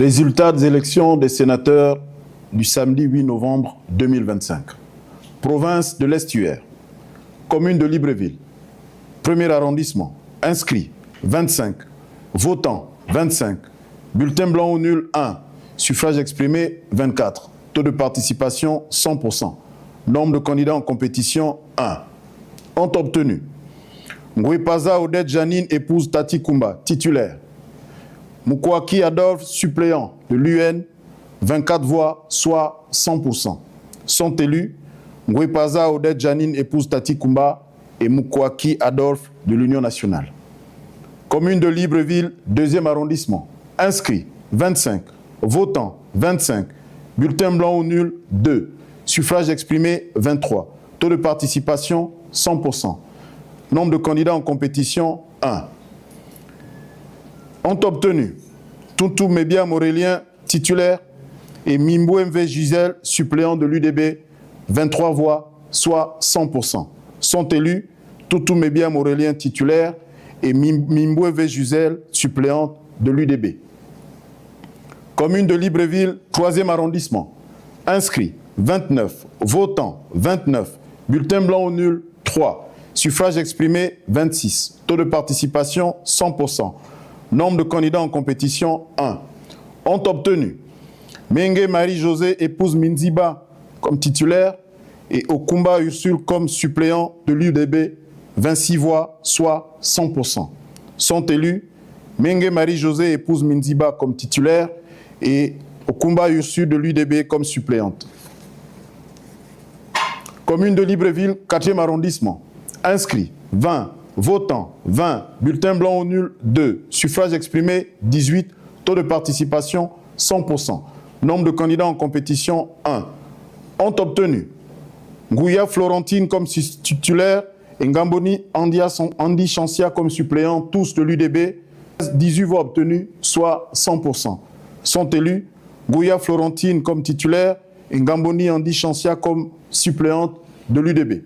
Résultats des élections des sénateurs du samedi 8 novembre 2025. Province de l'Estuaire. Commune de Libreville. Premier arrondissement. Inscrits 25. Votants 25. Bulletin blanc ou nul 1. Suffrage exprimé 24. Taux de participation 100%. Nombre de candidats en compétition 1. Ont obtenu Ngwepaza Odette Janine, épouse Tati Kumba, titulaire. Mukwaki Adolphe, suppléant de l'UN, 24 voix, soit 100%. Sont élus Ngwepaza Odette Janine, épouse Tati Kumba, et Mukwaki Adolphe de l'Union nationale. Commune de Libreville, 2e arrondissement. Inscrits 25. Votants 25. Bulletin blanc ou nul 2. Suffrage exprimé 23. Taux de participation 100%. Nombre de candidats en compétition 1. Ont obtenu Tuntu Mebia Morélien, titulaire, et Mimbo MV Gisèle, suppléant de l'UDB, 23 voix, soit 100%. Sont élus Tuntu Mebia Morélien, titulaire, et Mimbo MV Gisèle, suppléante de l'UDB. Commune de Libreville, 3e arrondissement. Inscrits 29. Votants 29. Bulletin blanc ou nul 3. Suffrage exprimé 26. Taux de participation 100%. Nombre de candidats en compétition 1. Ont obtenu Mengue Marie-Josée, épouse Minziba, comme titulaire, et Okumba Ursule comme suppléant de l'UDB, 26 voix, soit 100%. Sont élus Mengue Marie-Josée, épouse Minziba, comme titulaire, et Okumba Ursule de l'UDB comme suppléante. Commune de Libreville, 4e arrondissement. Inscrits 20. Votants 20. Bulletin blanc ou nul 2. Suffrage exprimé 18. Taux de participation 100%. Nombre de candidats en compétition 1. Ont obtenu Ngouya Florentine comme titulaire et Ngamboni Andy Chancia comme suppléant, tous de l'UDB. 18 voix obtenues, soit 100%. Sont élus Ngouya Florentine comme titulaire et Ngamboni Andy Chancia comme suppléante de l'UDB.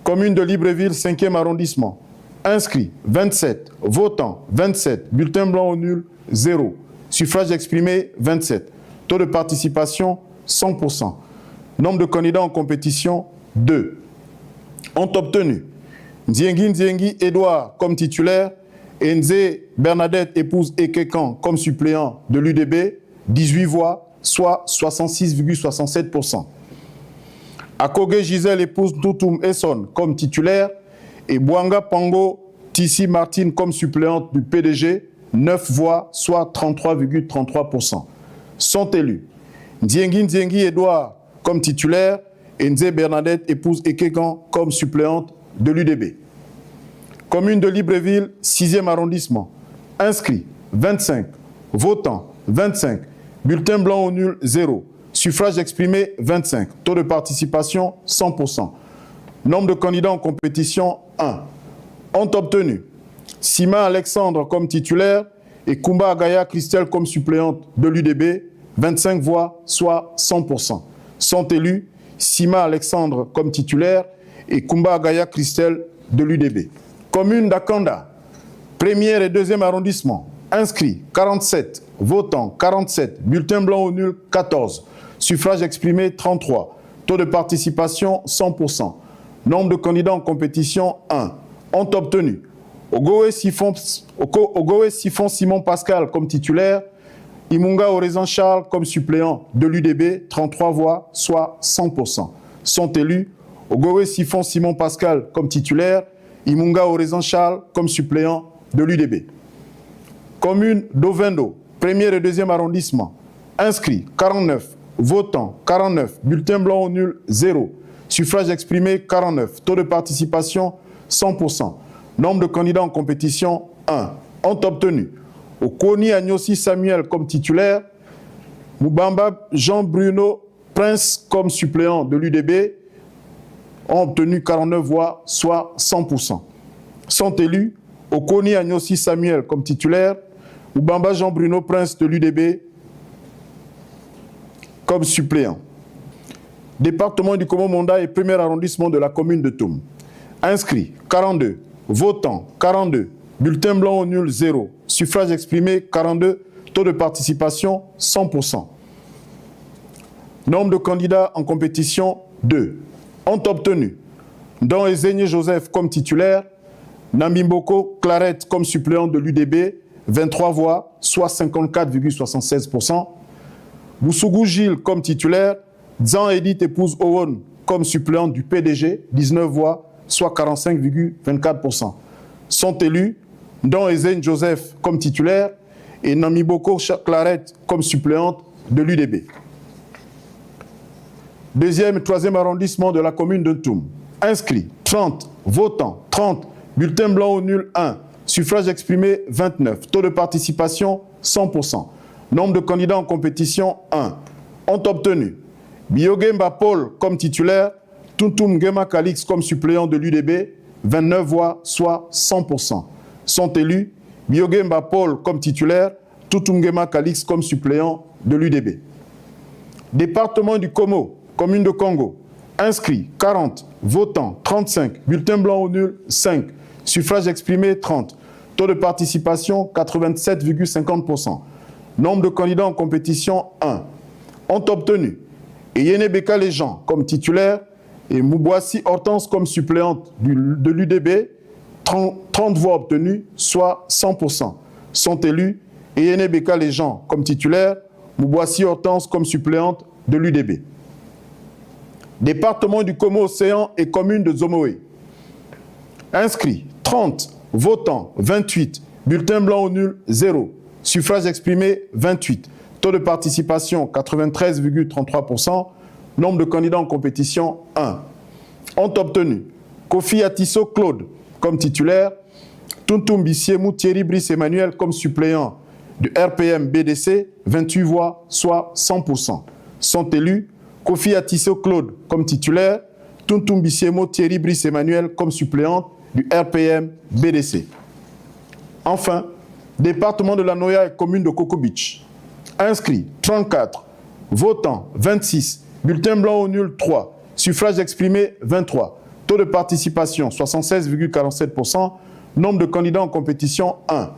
Commune de Libreville, 5e arrondissement. Inscrits 27. Votants 27. Bulletin blanc ou nul 0. Suffrage exprimé 27. Taux de participation 100%. Nombre de candidats en compétition 2. Ont obtenu Nziengi Edouard comme titulaire et Nze Bernadette, épouse Ekekan, comme suppléant de l'UDB, 18 voix, soit 66,67%. Akoge Gisèle, épouse Toutoum Esson, comme titulaire, et Bouanga Pango Tissi Martine comme suppléante du PDG, 9 voix, soit 33,33%. Sont élus Nziengi Edouard comme titulaire et Nze Bernadette, épouse Ekekan, comme suppléante de l'UDB. Commune de Libreville, 6e arrondissement. Inscrits 25. Votants 25. Bulletin blanc ou nul 0. Suffrage exprimé 25. Taux de participation 100%. Nombre de candidats en compétition 1. Ont obtenu Sima Alexandre comme titulaire et Kumba Agaya Christelle comme suppléante de l'UDB, 25 voix, soit 100%. Sont élus Sima Alexandre comme titulaire et Kumba Agaya Christelle de l'UDB. Commune d'Akanda, 1er et 2e arrondissement. Inscrits 47. Votants 47. Bulletin blanc ou nul 14. Suffrage exprimé 33. Taux de participation 100%. Nombre de candidats en compétition 1. Ont obtenu Ogowe Siphon Simon Pascal comme titulaire, Imunga Orezan Charles comme suppléant de l'UDB, 33 voix, soit 100%. Sont élus Ogowe Siphon Simon Pascal comme titulaire, Imunga Orezan Charles comme suppléant de l'UDB. Commune d'Ovendo, 1er et 2e arrondissement. Inscrits 49. Votants 49. Bulletin blanc ou nul 0. Suffrage exprimé 49. Taux de participation 100%. Nombre de candidats en compétition 1. Ont obtenu Okoni Agnossi Samuel comme titulaire, Moubamba Jean-Bruno Prince comme suppléant de l'UDB, ont obtenu 49 voix, soit 100%. Sont élus Okoni Agnossi Samuel comme titulaire, Moubamba Jean-Bruno Prince de l'UDB comme suppléant. Département du Komo-Monda et 1er arrondissement de la commune de Toum. Inscrits 42. Votants 42. Bulletin blanc ou nul 0. Suffrage exprimé 42. Taux de participation, 100%. Nombre de candidats en compétition, 2. Ont obtenu Don Ezeigne Joseph comme titulaire, Namimboko Clarette comme suppléant de l'UDB, 23 voix, soit 54,76%. Boussougou Gilles comme titulaire, Zan Edith épouse Owon comme suppléant du PDG, 19 voix, soit 45,24%. Sont élus Don Ezeigne Joseph comme titulaire et Namimboko Clarette comme suppléante de l'UDB. Deuxième et troisième arrondissement de la commune de Ntoum. Inscrits 30, votants 30, bulletin blanc ou nul 1, suffrage exprimé 29, taux de participation 100%. Nombre de candidats en compétition 1. Ont obtenu Biogemba Paul comme titulaire, Tuntum Ngema Calix comme suppléant de l'UDB, 29 voix, soit 100%. Sont élus Biogemba Paul comme titulaire, Tuntum Ngema Calix comme suppléant de l'UDB. Département du Komo, commune de Congo. Inscrits 40, votants 35, bulletin blanc ou nul 5, suffrage exprimé 30, taux de participation 87,50%. Nombre de candidats en compétition 1. Ont obtenu Eyene Beka Lejean comme titulaire et Moubouassi Hortense comme suppléante de l'UDB, 30 voix obtenues, soit 100%. Sont élus Eyene Beka Lejean comme titulaire, Moubouassi Hortense comme suppléante de l'UDB. Département du Komo-Océan et commune de Zomoé. Inscrits 30, votants 28, bulletin blanc ou nul 0, suffrage exprimé 28, taux de participation 93,33%, nombre de candidats en compétition 1. Ont obtenu Kofi Atisso Claude comme titulaire, Tuntum Bissiemou Thierry Brice Emmanuel comme suppléant du RPM BDC, 28 voix, soit 100%. Sont élus Kofi Atisso Claude comme titulaire, Tuntum Bissiemou Thierry Brice Emmanuel comme suppléante du RPM BDC. Enfin, département de la Noya et commune de Coco Beach. Inscrits 34, votants 26, bulletin blanc ou nul 3, suffrage exprimé 23, taux de participation 76,47%, nombre de candidats en compétition 1.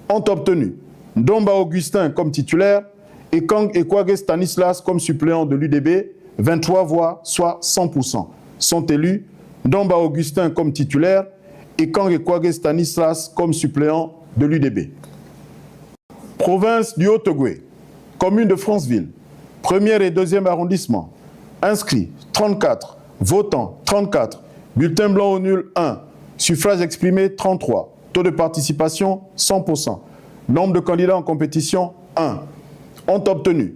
Ont obtenu Ndomba Augustin comme titulaire et Kang Ekwage Stanislas comme suppléant de l'UDB, 23 voix, soit 100%. Sont élus Ndomba Augustin comme titulaire et Kang Ekwage Stanislas comme suppléant de l'UDB. Province du Haut-Ogooué, commune de Franceville, premier et deuxième arrondissement. Inscrits 34, votants 34, bulletin blanc ou nul 1, suffrage exprimé 33, taux de participation 100%. Nombre de candidats en compétition 1. Ont obtenu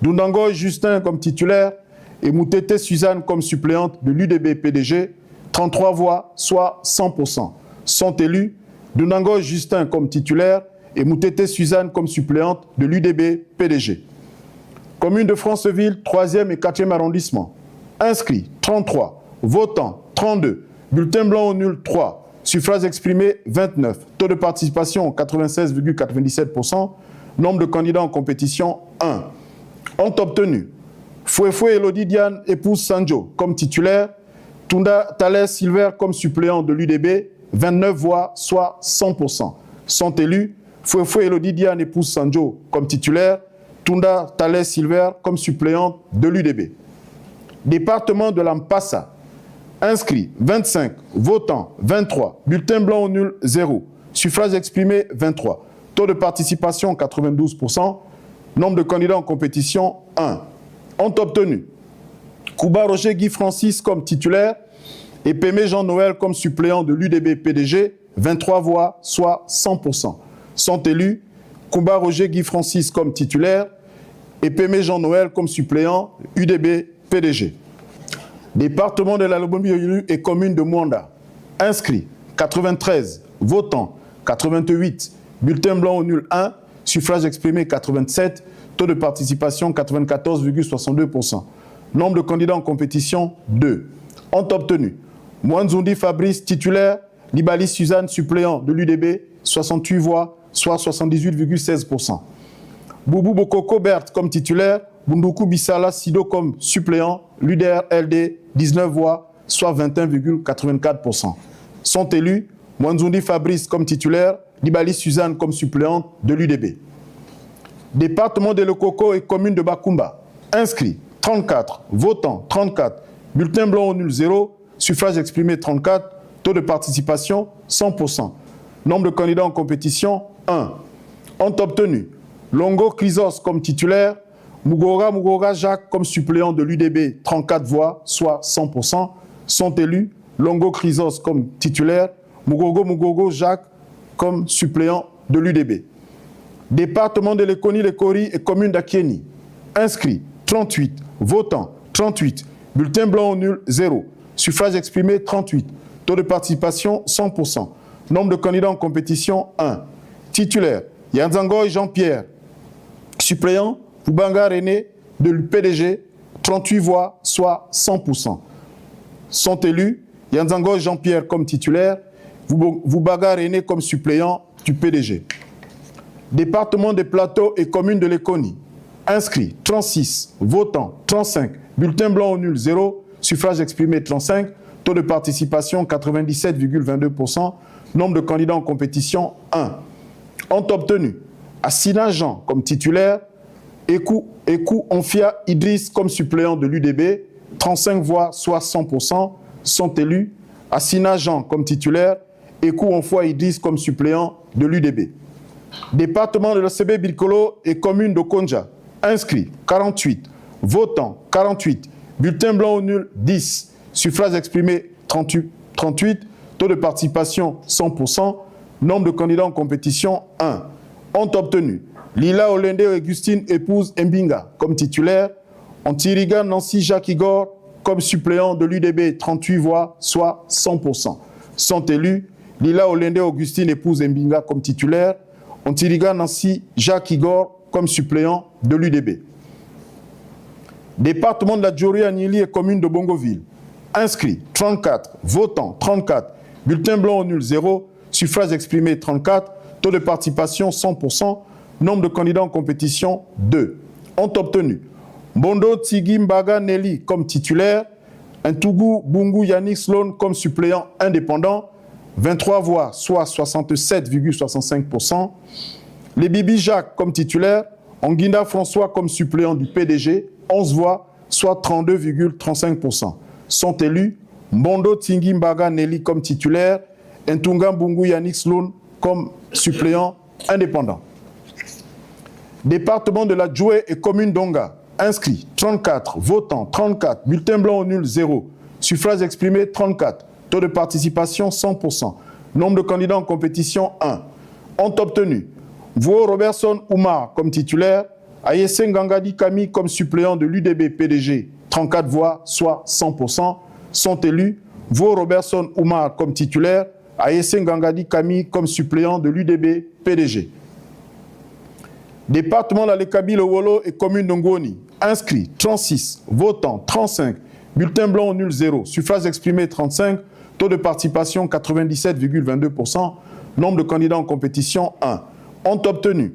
Dundango Justin comme titulaire et Moutete Suzanne comme suppléante de l'UDB PDG, 33 voix, soit 100%. Sont élus Dundango Justin comme titulaire et Moutete Suzanne comme suppléante de l'UDB PDG. Commune de Franceville, 3e et 4e arrondissement. Inscrits 33, votants 32, bulletin blanc ou nul 3, suffrage exprimé 29, taux de participation 96,97%, nombre de candidats en compétition 1. Ont obtenu Fouefoué Elodie Diane, épouse Sanjo, comme titulaire, Tunda Thalès Silver comme suppléant de l'UDB, 29 voix, soit 100%. Sont élus Fouefoué Elodie Diane, épouse Sanjo, comme titulaire, Tunda Thalès Silver comme suppléant de l'UDB. Département de l'Ampassa. Inscrits 25, votants 23, bulletin blanc ou nul 0, suffrage exprimé 23, taux de participation 92%, nombre de candidats en compétition 1. Ont obtenu Kouba Roger Guy Francis comme titulaire et Pémé Jean-Noël comme suppléant de l'UDB PDG, 23 voix, soit 100%. Sont élus Kouba Roger Guy Francis comme titulaire et Pémé Jean-Noël comme suppléant UDB PDG. Département de la Lobombi et commune de Mwanda. Inscrits 93, votants 88, bulletin blanc ou nul 1, suffrage exprimé 87, taux de participation 94,62%. Nombre de candidats en compétition 2. Ont obtenu Mwanzundi Fabrice titulaire, Libali Suzanne suppléant de l'UDB, 68 voix, soit 78,16%. Boubou Bokoko Berthe comme titulaire, Bunduku Bissala Sido comme suppléant, l'UDR LD 19 voix, soit 21,84%. Sont élus Mwanzundi Fabrice comme titulaire, Libali Suzanne comme suppléante de l'UDB. Département de Lekoko et commune de Bakumba. Inscrits 34, votants 34, bulletin blanc au nul 0, suffrage exprimé 34, taux de participation 100%. Nombre de candidats en compétition 1. Ont obtenu Longo Chrysos comme titulaire, Mugora Jacques comme suppléant de l'UDB 34 voix, soit 100%. Sont élus Longo Chrysos comme titulaire, Mugogo Jacques comme suppléant de l'UDB. Département de Lekoni-Lekori et commune d'Akieni. Inscrits 38, votants 38, bulletin blanc au nul 0, suffrage exprimé 38, taux de participation 100%. Nombre de candidats en compétition 1. Titulaire Yanzangoy Jean-Pierre. Suppléant Boubanga René de l'UPDG, 38 voix, soit 100%. Sont élus Yanzangoy Jean-Pierre comme titulaire, Boubanga René comme suppléant du PDG. Département des Plateaux et commune de Lekoni. Inscrits 36, votants 35, bulletin blanc au nul 0, suffrage exprimé 35, taux de participation 97,22%, nombre de candidats en compétition 1. Ont obtenu Assina Jean comme titulaire, Ekou Onfia Idriss comme suppléant de l'UDB, 35 voix, soit 100%, sont élus Assina Jean comme titulaire, Ekou Onfia Idriss comme suppléant de l'UDB. Département de l'OCB Bilkolo et commune de Konja. Inscrits 48, votants 48, bulletin blanc au nul 10, suffrage exprimé 38, taux de participation 100%, nombre de candidats en compétition 1. Ont obtenu Lila Olende Augustine épouse Mbinga comme titulaire, Antiriga Nancy Jacques Igor comme suppléant de l'UDB 38 voix, soit 100%. Sont élus Lila Olende Augustine épouse Mbinga comme titulaire, Antiriga Nancy Jacques Igor comme suppléant de l'UDB. Département de la Djori Agnili et commune de Bongoville. Inscrits 34, votants 34, bulletin blanc au nul 0, suffrage exprimé 34, taux de participation 100%, nombre de candidats en compétition 2. Ont obtenu Bondo Tigui Mbaga Nelly comme titulaire, Ntougou Bungu Yannick Sloan comme suppléant indépendant, 23 voix, soit 67,65%. Les Bibi Jacques comme titulaire, Anguinda François comme suppléant du PDG, 11 voix, soit 32,35%. Sont élus Mbondo Tingui Mbaga Nelly comme titulaire, Ntunga Bungu Yannick Sloan comme suppléant indépendant. Département de la Djoué et commune d'Onga. Inscrits 34, votants 34, bulletin blanc au nul 0, suffrage exprimé 34, taux de participation 100%, nombre de candidats en compétition 1. Ont obtenu Vouo Robertson Oumar comme titulaire, Ayesen Gangadi Kami comme suppléant de l'UDB PDG, 34 voix, soit 100%. Sont élus Vouo Robertson Oumar comme titulaire, Ayesen Gangadi Kami comme suppléant de l'UDB PDG. Département de la Lekabi, le Wolo et commune d'Ongoni. Inscrits 36, votants 35, bulletin blanc au nul 0, suffrage exprimé 35, taux de participation 97,22%, nombre de candidats en compétition 1. Ont obtenu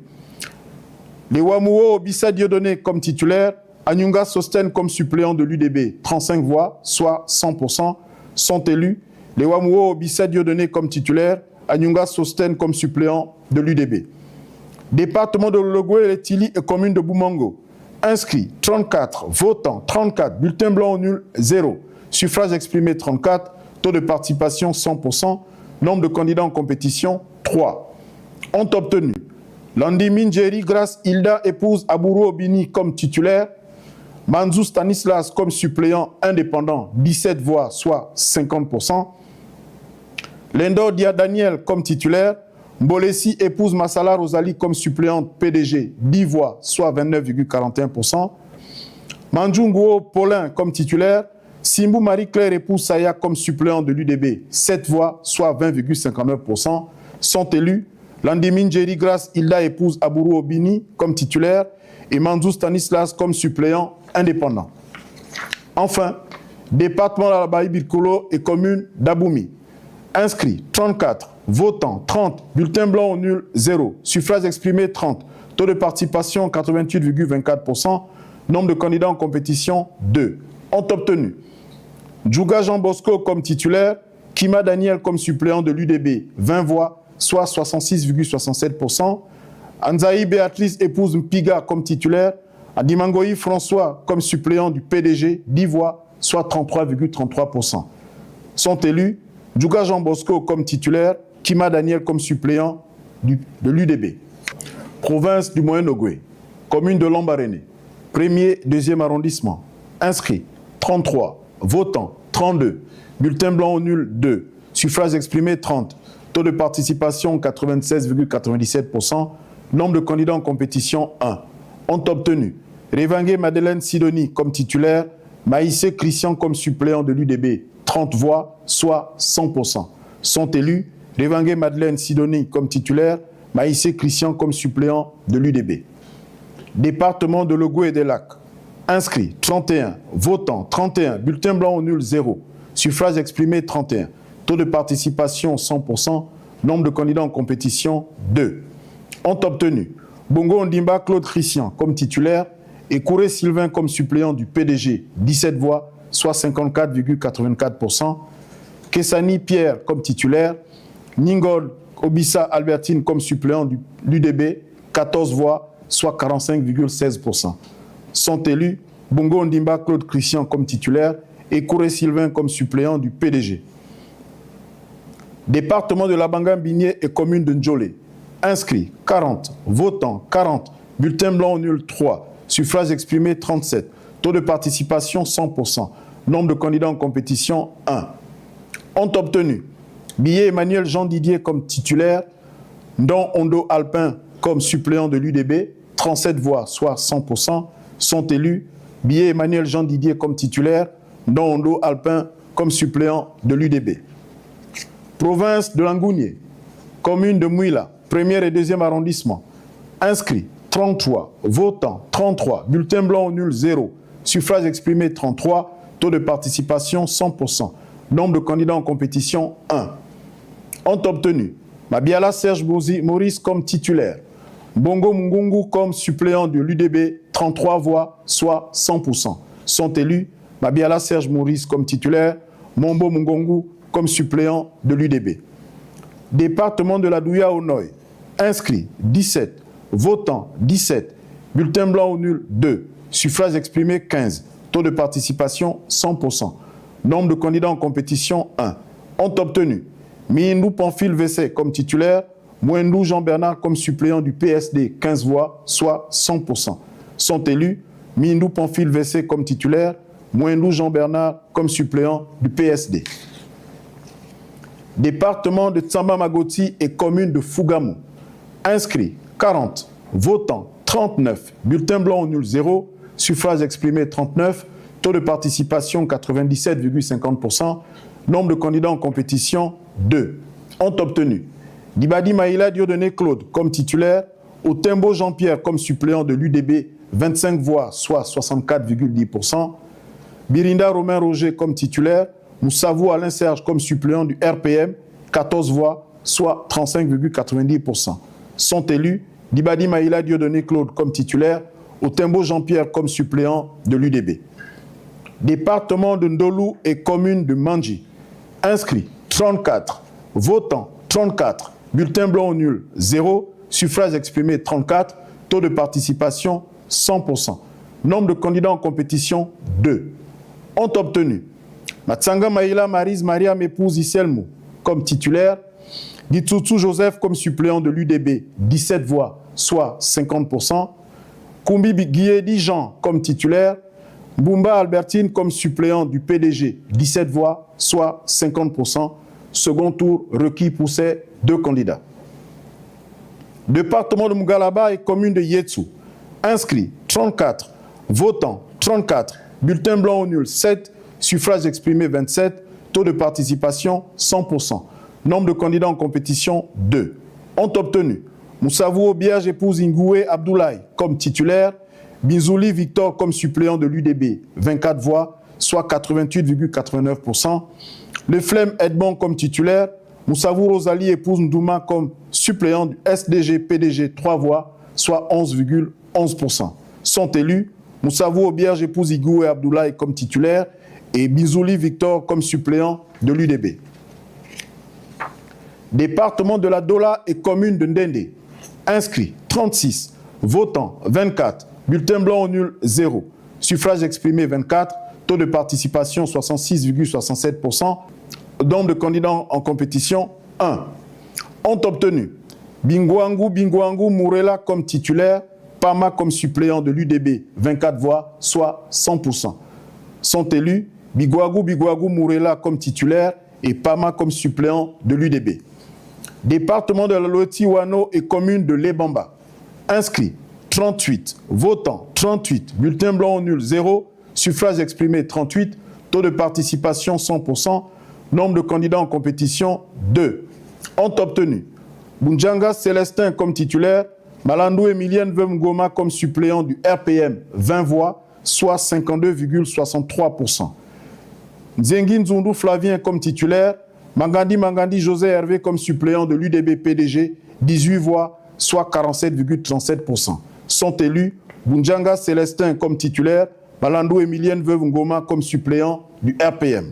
les Wamuo Obissa Dieudonné comme titulaire, Anyunga Sosten comme suppléant de l'UDB, 35 voix, soit 100%, sont élus les Wamuo Obissa Dieudonné comme titulaire, Anyunga Sosten comme suppléant de l'UDB. Département de Lologwe, les Tili et commune de Boumango. Inscrits 34, votants 34, bulletin blanc au nul 0, suffrage exprimé 34, taux de participation 100%, nombre de candidats en compétition 3. Ont obtenu Landi Minjeri Grace Hilda épouse Abourou Obini comme titulaire, Manzou Stanislas comme suppléant indépendant, 17 voix, soit 50%. Lendo Dia Daniel comme titulaire, Mbolessi épouse Massala Rosalie comme suppléante PDG, 10 voix, soit 29,41%. Manjunguo Paulin comme titulaire, Simbou Marie-Claire épouse Saya comme suppléant de l'UDB, 7 voix, soit 20,59%. Sont élus Landimin Jerry Grace Hilda épouse Abourou Obini comme titulaire et Manzou Stanislas comme suppléant indépendant. Enfin, département de la Baï Birkolo et commune d'Aboumi. Inscrits 34, votants 30, bulletin blanc au nul 0, suffrage exprimé 30, taux de participation 88,24%, nombre de candidats en compétition 2. Ont obtenu Djouga Jean Bosco comme titulaire, Kima Daniel comme suppléant de l'UDB, 20 voix, soit 66,67%, Anzaï Béatrice épouse Mpiga comme titulaire. Adimangoï François comme suppléant du PDG, 10 voix, soit 33,33%. Sont élus Djouga Jean Bosco comme titulaire, Kima Daniel comme suppléant de l'UDB. Province du Moyen-Ogooué, commune de Lambaréné, 1er, 2e arrondissement. Inscrits 33, votants 32, bulletin blanc ou nul 2, suffrages exprimés 30, taux de participation 96,97%, nombre de candidats en compétition 1. Ont obtenu Révangué Madeleine Sidonie comme titulaire, Maïssé Christian comme suppléant de l'UDB, 30 voix, soit 100%. Sont élus Révangué Madeleine Sidonie comme titulaire, Maïssé Christian comme suppléant de l'UDB. Département de Logou et des Lacs. Inscrits 31, votants 31, bulletin blanc ou nul 0, suffrages exprimés 31, taux de participation 100%, nombre de candidats en compétition 2. Ont obtenu Bongo Ondimba Claude Christian comme titulaire et Kouré Sylvain comme suppléant du PDG, 17 voix, soit 54,84%. Kessani Pierre comme titulaire, Ningol Obissa Albertine comme suppléant de l'UDB, 14 voix, soit 45,16%. Sont élus Bongo Ondimba Claude Christian comme titulaire et Kouré Sylvain comme suppléant du PDG. Département de Labanga-Bigné et commune de Ndjolé. Inscrits 40, votants 40, bulletin blanc ou nul 3, suffrages exprimés 37, taux de participation 100%, nombre de candidats en compétition 1. Ont obtenu Billet Emmanuel Jean Didier comme titulaire, Ndon Ondo Alpin comme suppléant de l'UDB, 37 voix, soit 100%, sont élus Billet Emmanuel Jean Didier comme titulaire, Ndon Ondo Alpin comme suppléant de l'UDB. Province de Langounié, commune de Mouila, 1er et 2e arrondissement. Inscrits 33, votants 33, bulletin blanc ou nul 0, suffrages exprimés 33, taux de participation 100%, nombre de candidats en compétition 1. Ont obtenu Mabiala Serge Maurice comme titulaire, Bongo Mungungu comme suppléant de l'UDB, 33 voix, soit 100%. Sont élus Mabiala Serge Maurice comme titulaire, Mombo Mungungu comme suppléant de l'UDB. Département de la Douya au Noy. Inscrits 17, votants 17, bulletin blanc ou nul 2, suffrages exprimés 15, taux de participation 100%, nombre de candidats en compétition 1. Ont obtenu Miindou Pamphile Vessé comme titulaire, Mouendou Jean-Bernard comme suppléant du PSD, 15 voix, soit 100%. Sont élus Miindou Pamphile Vessé comme titulaire, Mouendou Jean-Bernard comme suppléant du PSD. Département de Tsamba Magoti et commune de Fougamou. Inscrits 40, votants 39, bulletin blanc ou nul 0, suffrages exprimés 39, taux de participation 97,50%, nombre de candidats en compétition 2. Ont obtenu Dibadi Maïla Dieudonné Claude comme titulaire, Otembo Jean-Pierre comme suppléant de l'UDB, 25 voix, soit 64,10%, Birinda Romain Roger comme titulaire, Moussavou Alain Serge comme suppléant du RPM, 14 voix, soit 35,90%. Sont élus Dibadi Maïla Dieudonné Claude comme titulaire, Otembo Jean-Pierre comme suppléant de l'UDB. Département de Ndolou et commune de Mandji. Inscrits 34, votants 34, bulletin blanc ou nul 0, suffrages exprimés 34, taux de participation 100%. Nombre de candidats en compétition 2. Ont obtenu Matsanga Maïla Marise Maria Mépouse Isselmou comme titulaire, Gitsutsu Joseph comme suppléant de l'UDB, 17 voix, soit 50%, Koumbi Guiedi Jean comme titulaire, Boumba Albertine comme suppléant du PDG, 17 voix, soit 50%. Second tour requis pour ces 2 candidats. Département de Mugalaba et commune de Yetsu. Inscrits 34, votants 34, bulletin blanc ou nul 7, suffrages exprimés 27, taux de participation 100%. Nombre de candidats en compétition 2. Ont obtenu Moussavou Obiage épouse Ingoué Abdoulaye comme titulaire, Binzouli Victor comme suppléant de l'UDB, 24 voix, soit 88,89%. Le Flemme Edmond comme titulaire, Moussavou Rosalie épouse Ndouma comme suppléant du SDG PDG, 3 voix, soit 11,11%. Sont élus Moussavou Obiage épouse Ingoué Abdoulaye comme titulaire et Binzouli Victor comme suppléant de l'UDB. Département de la Dola et commune de Ndende. Inscrits 36. Votants, 24. Bulletin blanc au nul, 0. Suffrage exprimé, 24. Taux de participation, 66,67%. Nombre de candidats en compétition, 1. Ont obtenu Bingouangou Mourela comme titulaire, Pama comme suppléant de l'UDB, 24 voix, soit 100%. Sont élus Bingouangou Mourela comme titulaire et Pama comme suppléant de l'UDB. Département de la Loti-Wano et commune de Lebamba. Inscrits 38, votants 38, bulletin blanc au nul 0, suffrage exprimé 38, taux de participation 100%, nombre de candidats en compétition 2. Ont obtenu Bunjanga Célestin comme titulaire, Malandou Emilienne Veuve Ngoma comme suppléant du RPM, 20 voix, soit 52,63%. Nzengi Nzundu Flavien comme titulaire, Mangandi José Hervé comme suppléant de l'UDB PDG, 18 voix, soit 47,37%. Sont élus Bunjanga Célestin comme titulaire, Malandou Emilienne Veuve Ngoma comme suppléant du RPM.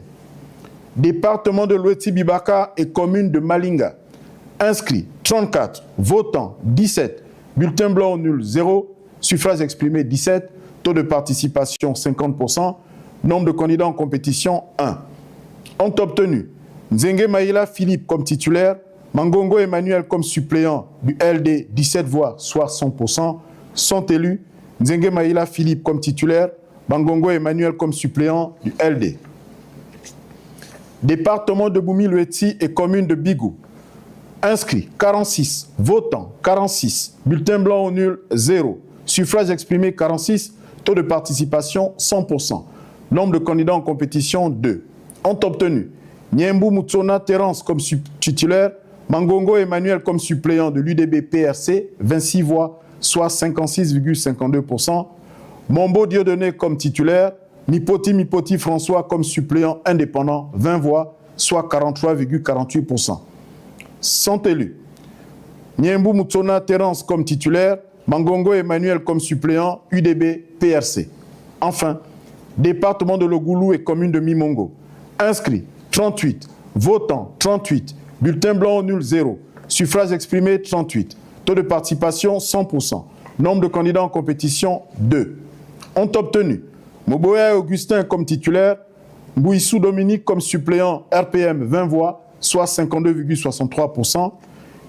Département de l'Oueti Bibaka et commune de Malinga. Inscrits 34, votants 17, bulletin blanc au nul 0, suffrage exprimé 17, taux de participation 50%, nombre de candidats en compétition 1. Ont obtenu Nzenge Maïla Philippe comme titulaire, Mangongo Emmanuel comme suppléant du LD, 17 voix, soit 100%. Sont élus Nzenge Maïla Philippe comme titulaire, Mangongo Emmanuel comme suppléant du LD. Département de Boumi-Lueti et commune de Bigou. Inscrits 46, votants 46, bulletin blanc au nul 0, suffrage exprimé 46, taux de participation 100%, nombre de candidats en compétition 2. Ont obtenu Niembou Moutsona Terence comme titulaire, Mangongo Emmanuel comme suppléant de l'UDB PRC, 26 voix, soit 56,52%, Mombo Dieudonné comme titulaire, Mipoti François comme suppléant indépendant, 20 voix, soit 43,48%. Sont élus Niembou Moutsona Terence comme titulaire, Mangongo Emmanuel comme suppléant, UDB PRC. Enfin, département de Logoulou et commune de Mimongo. Inscrits 38, votants 38, bulletin blanc au nul 0, suffrage exprimé 38, taux de participation 100%, nombre de candidats en compétition 2. Ont obtenu Moboya Augustin comme titulaire, Bouissou Dominique comme suppléant, RPM 20 voix, soit 52,63%.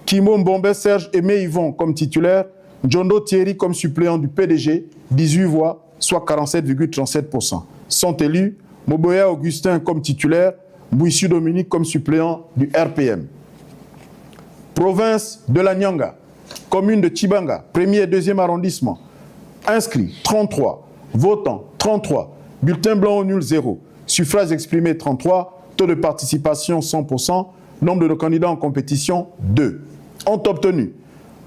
Kimo Mbombe Serge Aimé Yvon comme titulaire, Njondo Thierry comme suppléant du PDG, 18 voix, soit 47,37%. Sont élus Moboya Augustin comme titulaire, Bouissou Dominique comme suppléant du RPM. Province de la Nyanga, commune de Tchibanga, 1er et 2e arrondissement. Inscrits 33, votants 33, bulletin blanc au nul 0, suffrage exprimé 33, taux de participation 100%, nombre de candidats en compétition 2. Ont obtenu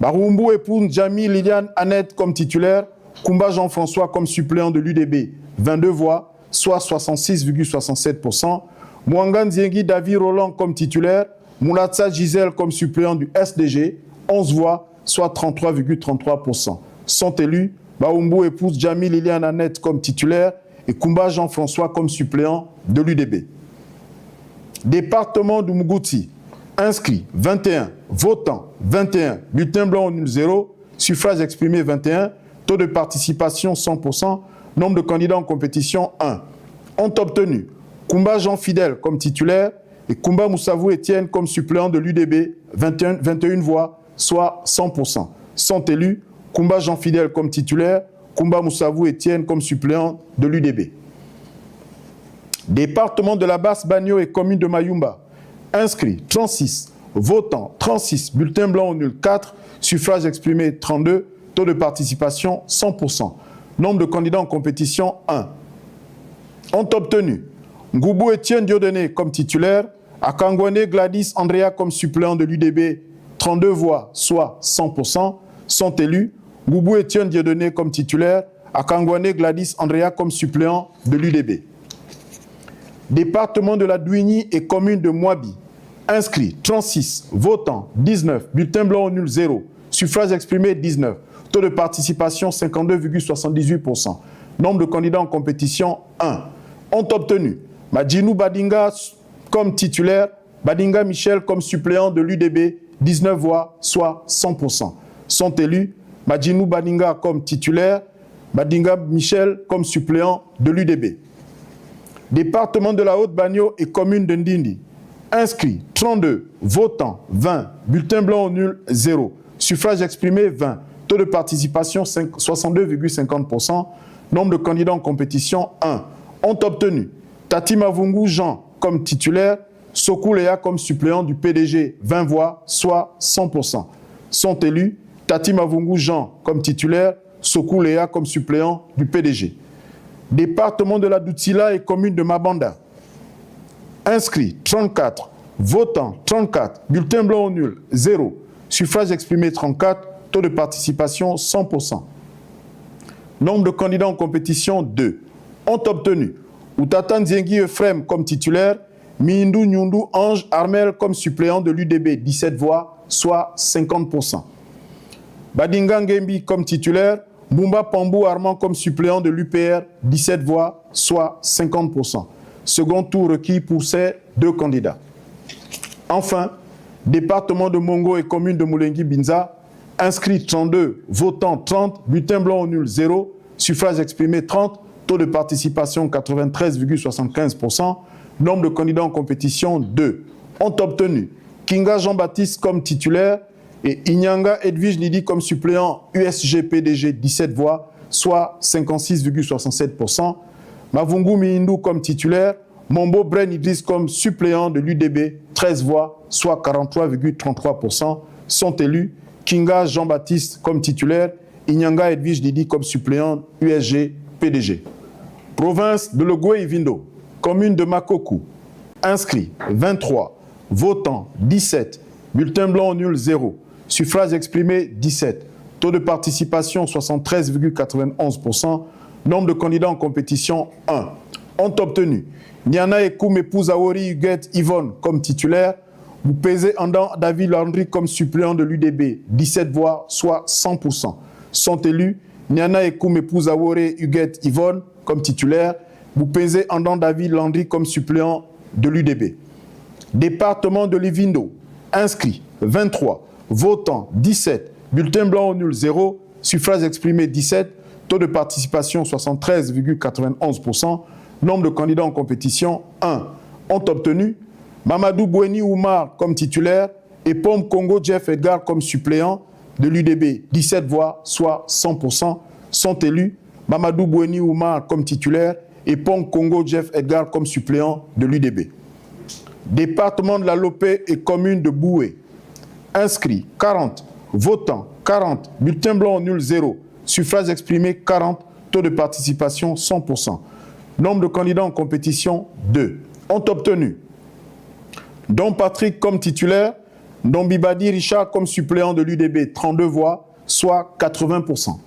Baroumbu épouse Jami Liliane Annette comme titulaire, Koumba Jean-François comme suppléant de l'UDB, 22 voix, soit 66,67%, Mouanga Nziengi David Roland comme titulaire, Moulatsa Gisèle comme suppléant du SDG, 11 voix, soit 33,33%. Sont élus Baoumbu épouse Jami Liliane Annette comme titulaire et Koumba Jean-François comme suppléant de l'UDB. Département du Mougouti. Inscrits 21, votants 21, bulletin blanc au nul 0, suffrage exprimé 21, taux de participation 100%, nombre de candidats en compétition 1. Ont obtenu Koumba Jean Fidèle comme titulaire et Koumba Moussavou Étienne comme suppléant de l'UDB, 21 voix, soit 100%. Sont élus Koumba Jean Fidèle comme titulaire, Koumba Moussavou Étienne comme suppléant de l'UDB. Département de la Basse-Bagno et commune de Mayumba. Inscrits 36, votants 36, bulletin blanc au nul 4, suffrage exprimé 32, taux de participation 100%. Nombre de candidats en compétition 1. Ont obtenu Ngoubou Étienne Dieudonné comme titulaire, Akangwane Gladys Andrea comme suppléant de l'UDB, 32 voix, soit 100%. Sont élus Ngoubou Étienne Dieudonné comme titulaire, Akangwane Gladys Andrea comme suppléant de l'UDB. Département de la Douini et commune de Mouabi. Inscrits 36, votants 19, bulletin blanc au nul 0, suffrage exprimé 19, taux de participation 52,78%, nombre de candidats en compétition 1. Ont obtenu Madjinou Badinga comme titulaire, Badinga Michel comme suppléant de l'UDB, 19 voix, soit 100%. Sont élus Badjinou Badinga comme titulaire, Badinga Michel comme suppléant de l'UDB. Département de la Haute-Bagno et commune de Ndindi. Inscrits 32, votants 20, bulletin blanc ou nul 0, suffrage exprimé 20, taux de participation 62,50%, nombre de candidats en compétition 1. Ont obtenu Tati Mavungu Jean comme titulaire, Sokou Léa comme suppléant du PDG 20 voix, soit 100%. Sont élus Tati Mavungu Jean comme titulaire, Sokou Léa comme suppléant du PDG. Département de la Doutila et commune de Mabanda. Inscrits 34, votants 34, bulletin blanc ou nul 0, suffrage exprimé 34, taux de participation 100%. Nombre de candidats en compétition 2. Ont obtenu Outata Nziengi Euphrem comme titulaire, Mindou Nyundu Ange Armel comme suppléant de l'UDB 17 voix, soit 50%. Badinga Ngembi comme titulaire, Bumba Pambou Armand comme suppléant de l'UPR, 17 voix, soit 50%. Second tour requis pour ces deux candidats. Enfin, département de Mongo et commune de Moulengi Binza, inscrits 32, votants 30, bulletin blanc ou nul 0, suffrage exprimé 30, taux de participation 93,75%, nombre de candidats en compétition 2. Ont obtenu Kinga Jean-Baptiste comme titulaire, et Inyanga Edwige Lidi comme suppléant USG PDG 17 voix, soit 56,67%. Mavungu Miindou comme titulaire, Mombo Bren Idriss comme suppléant de l'UDB 13 voix, soit 43,33%. Sont élus Kinga Jean-Baptiste comme titulaire, Inyanga Edwige Lidi comme suppléant USG PDG. Province de Logoué-Ivindo, commune de Makokou. Inscrits 23, votants 17, bulletin blanc nul 0. Suffrage exprimé 17, taux de participation 73,91%, nombre de candidats en compétition 1. Ont obtenu Niana Ekoum épouse Awori Huguette Yvonne comme titulaire, Boupézé Andan David Landry comme suppléant de l'UDB, 17 voix, soit 100%. Sont élus Niana Ekoum épouse Awori Huguette Yvonne comme titulaire, Boupézé Andan David Landry comme suppléant de l'UDB. Département de Livindo, inscrits 23, votants 17, bulletin blanc ou nul 0, suffrage exprimé 17, taux de participation 73,91%, nombre de candidats en compétition 1. Ont obtenu Mamadou Boueni Oumar comme titulaire et Pom Congo Jeff Edgar comme suppléant de l'UDB, 17 voix, soit 100%. Sont élus Mamadou Boueni Oumar comme titulaire et Pom Congo Jeff Edgar comme suppléant de l'UDB. Département de la Lopé et commune de Boué. Inscrits 40, votants 40, bulletin blanc nul 0, suffrage exprimé 40, taux de participation 100%. Nombre de candidats en compétition 2. Ont obtenu Don Patrick comme titulaire, Don Bibadi Richard comme suppléant de l'UDB 32 voix, soit 80%.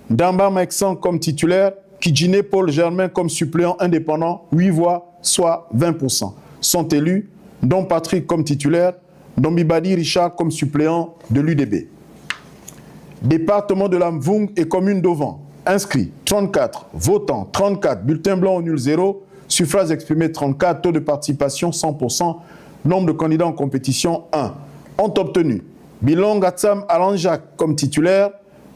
Damba Mexan comme titulaire, Kidjine Paul Germain comme suppléant indépendant 8 voix, soit 20%. Sont élus Don Patrick comme titulaire, Don Bibadi Richard comme suppléant de l'UDB. Département de la Mvung et commune d'Ovan. Inscrits 34, votants 34, bulletin blanc au nul 0, suffrage exprimé 34, taux de participation 100%, nombre de candidats en compétition 1. Ont obtenu Bilong Atsam Alan Jacques comme titulaire,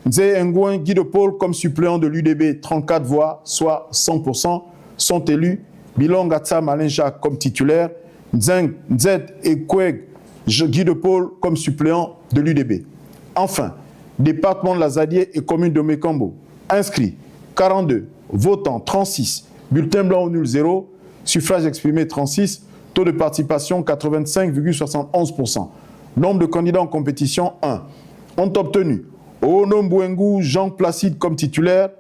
Nze Ngouin Guy de Paul comme suppléant de l'UDB 34 voix, soit 100%. Sont élus Bilong Atsam Alain Jacques comme titulaire, Nzet Ekweg Guy de Paul comme suppléant de l'UDB. Enfin, département de la Zadier et commune de Mekambo. Inscrits 42, votants 36, bulletin blanc ou nul 0, suffrage exprimé 36, taux de participation 85,71%. Nombre de candidats en compétition 1. Ont obtenu Ono Mbouengou Jean Placide comme titulaire,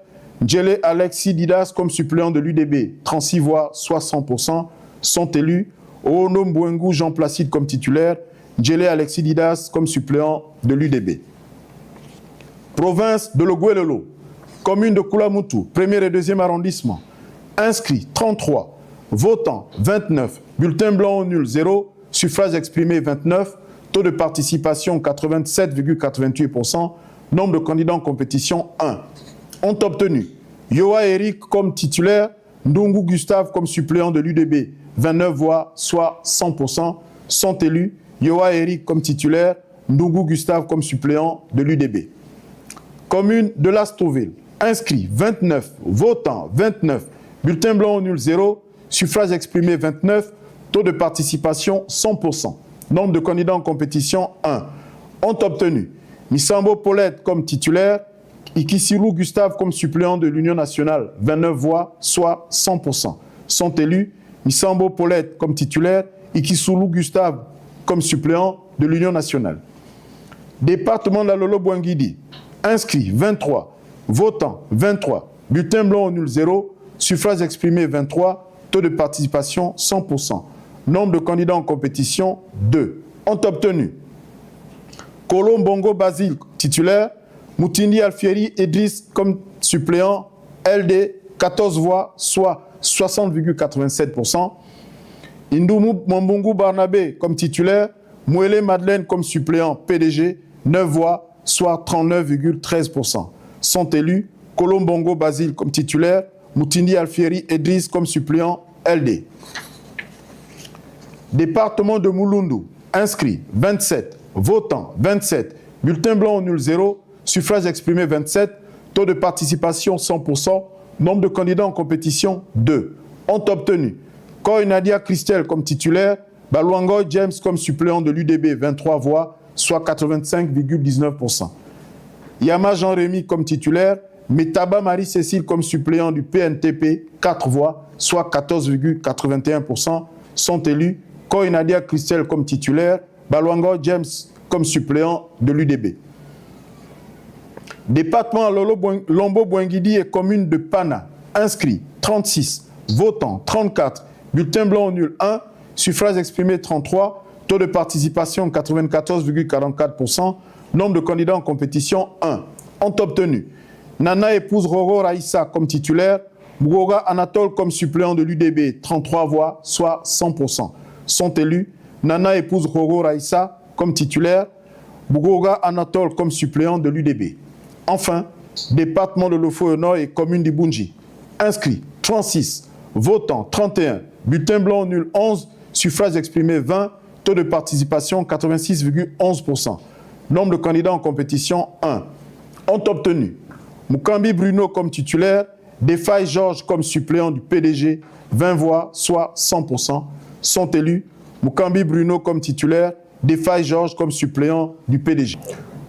Djele Alexis Didas comme suppléant de l'UDB, 36 voix, soit 100%. Sont élus Ono Mbouengou Jean Placide comme titulaire, Djele Alexis Didas comme suppléant de l'UDB. Province de Logoué-Lelo, commune de Koulamoutou, 1er et 2e arrondissement. Inscrits 33, votants 29, bulletin blanc ou nul 0, suffrage exprimé 29, taux de participation 87,88%, nombre de candidats en compétition 1. Ont obtenu Yoa Eric comme titulaire, Ndungu Gustave comme suppléant de l'UDB, 29 voix, soit 100%. Sont élus Yoa Eric comme titulaire, Ndungu Gustave comme suppléant de l'UDB. Commune de Lastrouville. Inscrits 29, votants 29, bulletin blanc nul 0, suffrage exprimé 29, taux de participation 100%. Nombre de candidats en compétition 1. Ont obtenu Missambo Paulette comme titulaire, Ikisilou Gustave comme suppléant de l'Union nationale, 29 voix, soit 100%. Sont élus Missambo Paulette comme titulaire, Ikisilou Gustave comme suppléant de l'Union nationale. Département de la Lolo-Bouangidi. Inscrits 23, votants 23, bulletin blanc nul 0, suffrage exprimé 23, taux de participation 100%. Nombre de candidats en compétition 2. Ont obtenu Kolombongo Basile titulaire, Moutindi Alfieri Idriss comme suppléant, LD 14 voix, soit 60,87%. Indoumou Mambungu Barnabé comme titulaire, Mouele Madeleine comme suppléant, PDG 9 voix, soit 39,13%. Sont élus Kolombongo Basile comme titulaire, Moutindi Alfieri Idriss comme suppléant, LD. Département de Mouloundou. Inscrits 27, votants 27, bulletin blanc nul 0, suffrage exprimé 27, taux de participation 100%, nombre de candidats en compétition 2. Ont obtenu Koy Nadia Christelle comme titulaire, Baluango James comme suppléant de l'UDB 23 voix, soit 85,19%. Yama Jean-Rémy comme titulaire, Metaba Marie-Cécile comme suppléant du PNTP 4 voix, soit 14,81%. Sont élus Koy Nadia Christelle comme titulaire, Baluango James comme suppléant de l'UDB. Département Lombo-Bouangidi et commune de Pana. Inscrits 36, votants 34, bulletin blanc nul 1, suffrage exprimé 33, taux de participation 94,44%, nombre de candidats en compétition 1. Ont obtenu Nana épouse Roro Raïssa comme titulaire, Mougoga Anatole comme suppléant de l'UDB 33 voix, soit 100%. Sont élus Nana épouse Roro Raïssa comme titulaire, Mougoga Anatole comme suppléant de l'UDB. Enfin, département de Lofo-Nord et commune d'Ibunji. Inscrits 36, votants 31, bulletin blanc nul 11, suffrage exprimé 20, taux de participation 86,11%. Nombre de candidats en compétition 1. Ont obtenu Mukambi Bruno comme titulaire, Defay Georges comme suppléant du PDG, 20 voix, soit 100%. Sont élus Mukambi Bruno comme titulaire, Defay Georges comme suppléant du PDG.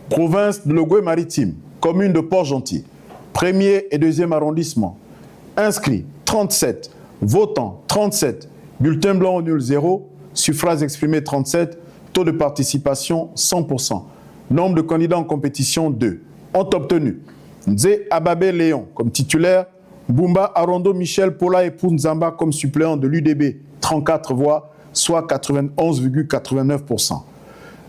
Province de Logoué-Maritime, commune de Port-Gentil, 1er et 2e arrondissement. Inscrits 37, votants 37, bulletin blanc nul 0, suffrage exprimé 37, taux de participation 100%. Nombre de candidats en compétition 2. Ont obtenu Nzé Ababé Léon comme titulaire, Bumba Arondo Michel Pola et Pounzamba comme suppléant de l'UDB, 34 voix, soit 91,89%.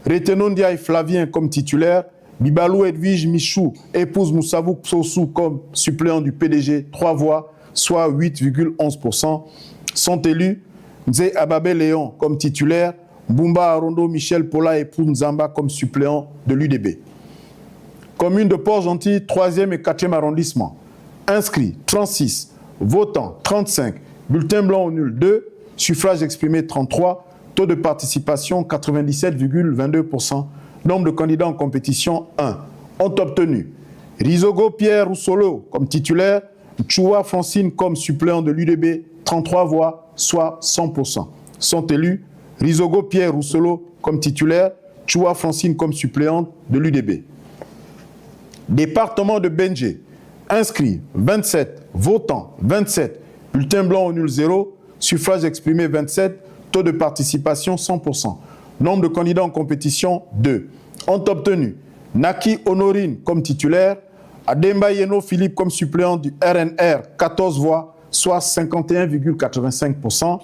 Retenon Ndiaye Flavien comme titulaire, Bibalou Edwige Michou, épouse Moussavou Psossou comme suppléant du PDG, 3 voix, soit 8,11%. Sont élus Nzé Ababé Léon comme titulaire, Bumba Arondo Michel Pola et Pounzamba comme suppléant de l'UDB. Commune de Port-Gentil, 3e et 4e arrondissement. Inscrits 36, votants 35, bulletin blanc nul 2, suffrage exprimé 33, taux de participation 97,22%, nombre de candidats en compétition 1. Ont obtenu Rizogo Pierre Roussolo comme titulaire, Choua Francine comme suppléant de l'UDB, 33 voix, soit 100%. Sont élus Rizogo Pierre Roussolo comme titulaire, Choua Francine comme suppléante de l'UDB. Département de Benjé. Inscrits 27, votants 27, bulletin blanc nul 0, suffrage exprimé 27, taux de participation 100%. Nombre de candidats en compétition 2. Ont obtenu Naki Honorine comme titulaire, Ademba Yeno Philippe comme suppléant du RNR, 14 voix, soit 51,85%.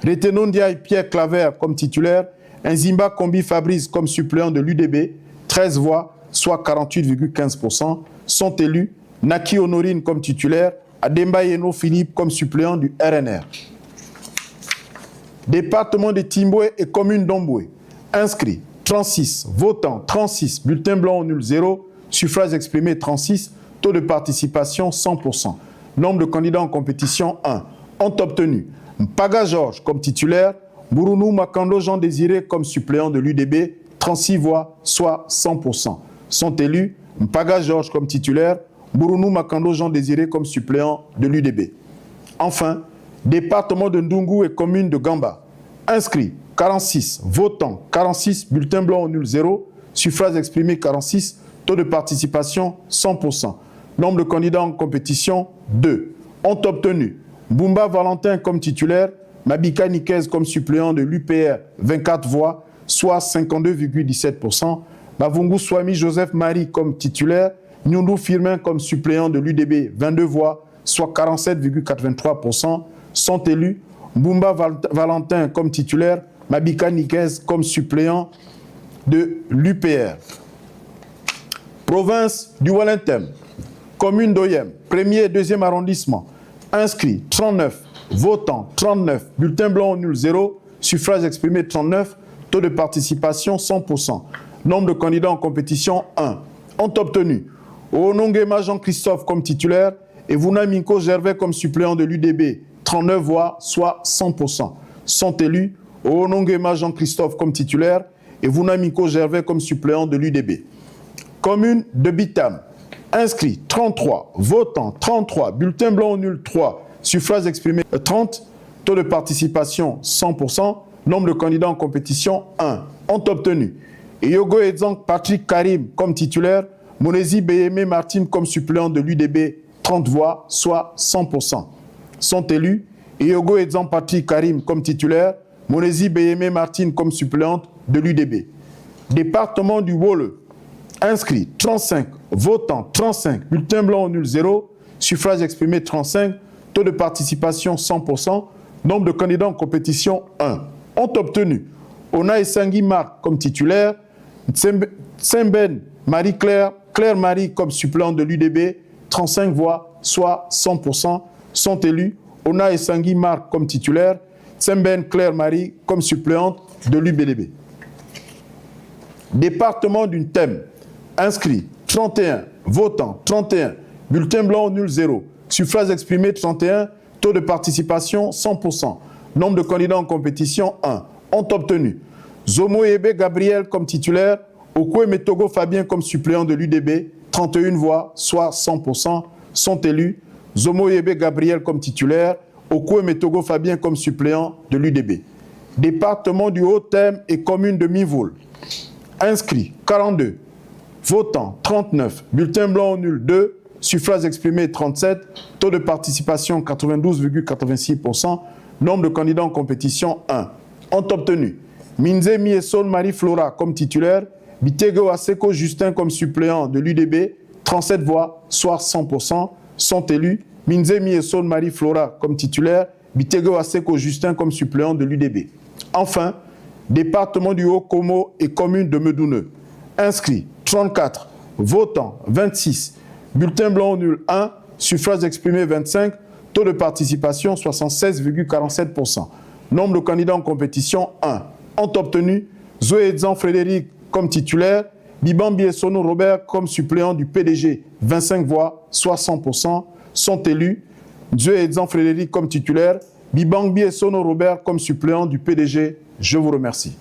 Retenon Ndiaye Pierre Claver comme titulaire, Nzimba Kombi Fabrice comme suppléant de l'UDB, 13 voix, soit 48,15%. Sont élus Naki Honorine comme titulaire, Ademba Yeno Philippe comme suppléant du RNR. Département de Timboué et commune d'Omboué. Inscrits 36, votants 36, bulletin blanc nul 0, suffrage exprimé 36, taux de participation 100%. Nombre de candidats en compétition 1. Ont obtenu Mpaga Georges comme titulaire, Bourounou Makando Jean Désiré comme suppléant de l'UDB, 36 voix, soit 100%. sont élus. Mpaga Georges comme titulaire, Bourounou Makando Jean Désiré comme suppléant de l'UDB. Enfin, département de Ndungu et commune de Gamba. Inscrits 46, votants 46, bulletin blanc au nul 0, suffrages exprimés 46, taux de participation 100%. Nombre de candidats en compétition 2. Ont obtenu Bumba Valentin comme titulaire, Mabika Nikez comme suppléant de l'UPR 24 voix, soit 52,17%. Bavungu Swami Joseph Marie comme titulaire, Nyundu Firmin comme suppléant de l'UDB 22 voix, soit 47,83%. Sont élus Bumba Valentin comme titulaire, Mabika Nikez comme suppléant de l'UPR. Province du Walentem, commune d'Oyem, 1er et 2e arrondissement. Inscrits 39, votants 39, bulletin blanc au nul 0, suffrages exprimés 39, taux de participation 100%. Nombre de candidats en compétition 1. Ont obtenu Onongema Jean-Christophe comme titulaire et Vuna Minko Gervais comme suppléant de l'UDB, 39 voix, soit 100%. Sont élus Onongema Jean-Christophe comme titulaire et Vuna Minko Gervais comme suppléant de l'UDB. Commune de Bitam. Inscrits 33, votants 33, bulletin blanc au nul 3, suffrages exprimés 30, taux de participation 100%, nombre de candidats en compétition 1. Ont obtenu Yogo Edzang Patrick Karim comme titulaire, Monesi Beyeme Martine comme suppléant de l'UDB, 30 voix, soit 100%. Sont élus Yogo Edzang Patrick Karim comme titulaire, Monesi Beyeme Martine comme suppléante de l'UDB. Département du Wole. Inscrits 35, votants 35, bulletin blanc au nul 0, suffrage exprimé 35, taux de participation 100%, nombre de candidats en compétition 1. Ont obtenu Ona Essangi Marc comme titulaire, Tsemben Marie-Claire, Claire Marie comme suppléant de l'UDB, 35 voix, soit 100%, sont élus Ona Essangi Marc comme titulaire, Tsemben Claire Marie comme suppléante de l'UBDB. Département d'une thème. Inscrits 31, votants 31, bulletin blanc au nul 0, suffrage exprimé 31, taux de participation 100%, nombre de candidats en compétition 1. Ont obtenu Zomo Ebe Gabriel comme titulaire, Okwe Metogo Fabien comme suppléant de l'UDB, 31 voix, soit 100%, sont élus Zomo Ebe Gabriel comme titulaire, Okwe Metogo Fabien comme suppléant de l'UDB. Département du Haut-Thème et commune de Mivoul. Inscrits 42, votants 39, bulletin blanc au nul 2, suffrages exprimés 37, taux de participation 92,86%, nombre de candidats en compétition 1. Ont obtenu Minze Mieson Marie-Flora comme titulaire, Bitego Aseko Justin comme suppléant de l'UDB, 37 voix, soit 100%, sont élus Minze Mieson Marie-Flora comme titulaire, Bitego Aseko Justin comme suppléant de l'UDB. Enfin, département du Haut-Komo et commune de Medoune. Inscrits 34, votants 26, bulletin blanc au nul 1, suffrages exprimés 25, taux de participation 76,47%. Nombre de candidats en compétition 1. Ont obtenu Zoé Edzan Frédéric comme titulaire, Bibambi Essono Robert comme suppléant du PDG, 25 voix, soit 100%. Sont élus Zoé Edzan Frédéric comme titulaire, Bibambi Essono Robert comme suppléant du PDG. Je vous remercie.